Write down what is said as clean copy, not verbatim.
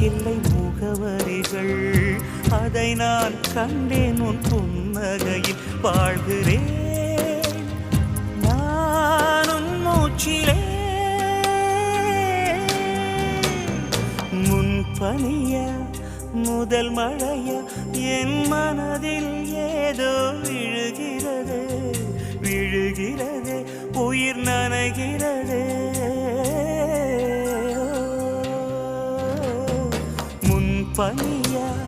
இல்லை முகவரிகள், அதை நான் கண்டேன் உன் புன்னகையில். வாழ்கிறேன் நானும் மூச்சிலே, முன்பனிய முதல் மழைய என் மனதில் ஏதோ விழுகிறது விழுகிறது, உயிர் நனைகிறது. முன்பனிய